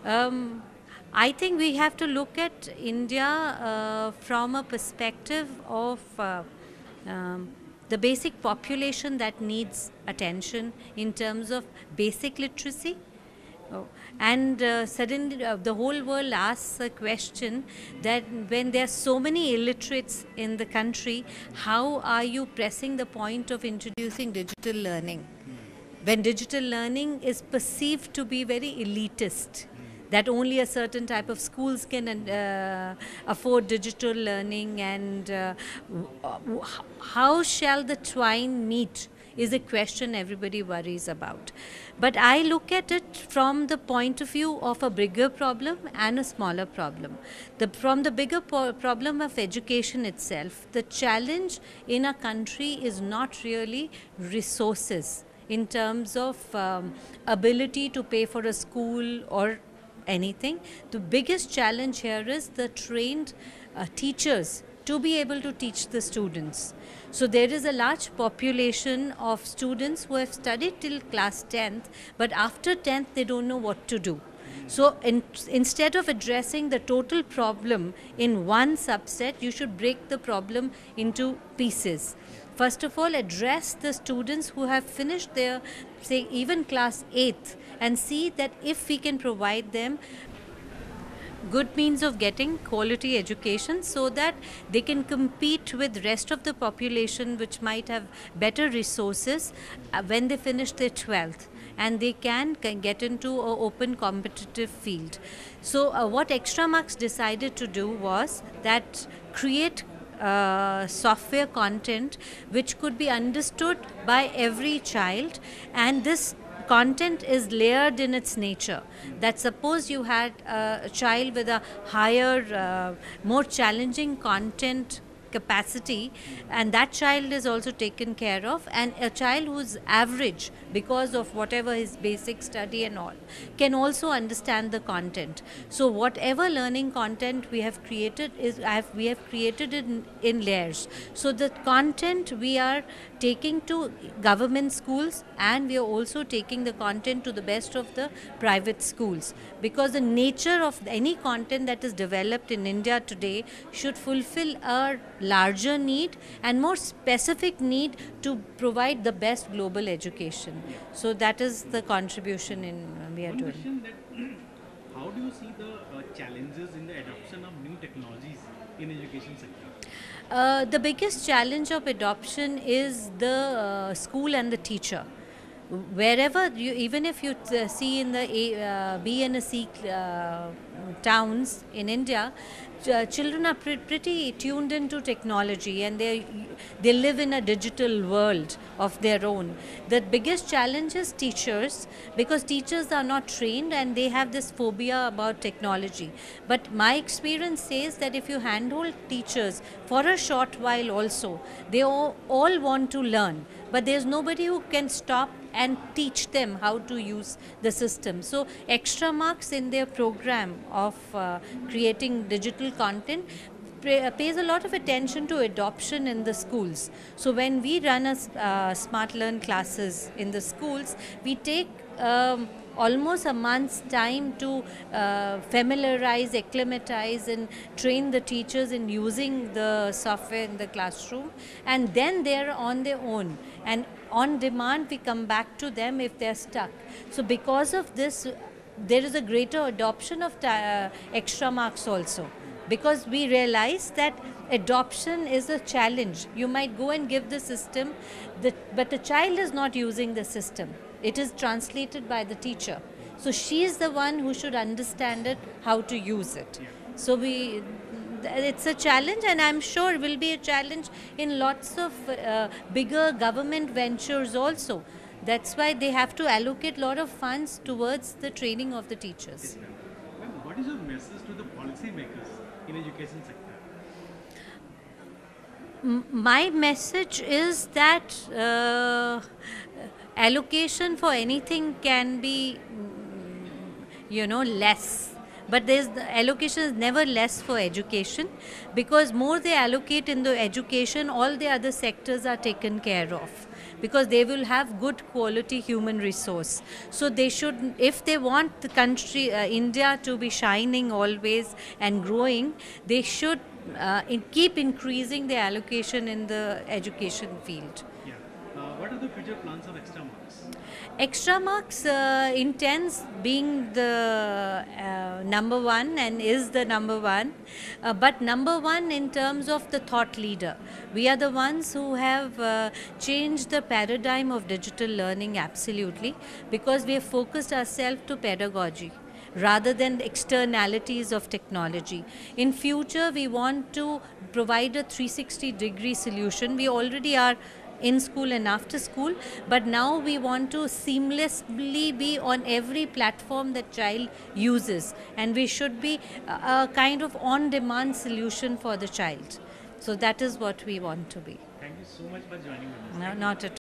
Um, I think we have to look at India from a perspective of um, the basic population that needs attention in terms of basic literacy. Oh, and suddenly the whole world asks a question that when there are so many illiterates in the country, how are you pressing the point of introducing digital learning? When digital learning is perceived to be very elitist, that only a certain type of schools can afford digital learning, and how shall the twine meet is a question everybody worries about. But I look at it from the point of view of a bigger problem and a smaller problem. From the bigger problem of education itself, the challenge in a country is not really resources in terms of ability to pay for a school or anything. The biggest challenge here is the trained teachers to be able to teach the students. So there is a large population of students who have studied till class 10th, but after 10th they don't know what to do. So instead of addressing the total problem in one subset, you should break the problem into pieces. First of all, address the students who have finished their, say, even class 8th, and see that if we can provide them good means of getting quality education so that they can compete with rest of the population which might have better resources when they finish their 12th, and they can get into an open competitive field. So what Extramarks decided to do was that create software content which could be understood by every child, and this content is layered in its nature. That suppose you had a child with a higher, more challenging content capacity, and that child is also taken care of, and a child who's average because of whatever his basic study and all can also understand the content. So whatever learning content we have created we have created it in layers. So the content we are taking to government schools, and we are also taking the content to the best of the private schools, because the nature of any content that is developed in India today should fulfill a larger need and more specific need to provide the best global education. So that is the contribution we are doing. How do you see the challenges in the adoption of new technologies in education sector? The biggest challenge of adoption is the school and the teacher. Wherever even if you see in the B and C towns in India, children are pretty tuned into technology, and they live in a digital world of their own. The biggest challenge is teachers, because teachers are not trained and they have this phobia about technology. But my experience says that if you handhold teachers for a short while also, they all want to learn, but there's nobody who can stop and teach them how to use the system. So Extramarks in their program of creating digital content pays a lot of attention to adoption in the schools. So when we run a Smart Learn classes in the schools, we take almost a month's time to familiarize, acclimatize, and train the teachers in using the software in the classroom, and then they're on their own, and on demand we come back to them if they're stuck. So because of this, there is a greater adoption of Extramarks also, because we realize that adoption is a challenge. You might go and give the system, but the child is not using the system. It is translated by the teacher. So she is the one who should understand it, how to use it. So it's a challenge, and I'm sure will be a challenge in lots of bigger government ventures also. That's why they have to allocate a lot of funds towards the training of the teachers. What is your message to the policymakers in education sector? My message is that allocation for anything can be, less. But the allocation is never less for education, because more they allocate in the education, all the other sectors are taken care of. because they will have good quality human resource. So they should, if they want the country, India, to be shining always and growing, they should keep increasing the allocation in the education field. Yeah. What are the future plans of extra marks? Extramarks intends being the number one and is the number one, but number one in terms of the thought leader. We are the ones who have changed the paradigm of digital learning absolutely, because we have focused ourselves to pedagogy rather than externalities of technology. In future, we want to provide a 360-degree solution. We already are in school and after school, but now we want to seamlessly be on every platform that child uses, and we should be a kind of on-demand solution for the child. So that is what we want to be. Thank you so much for joining with us. No, not at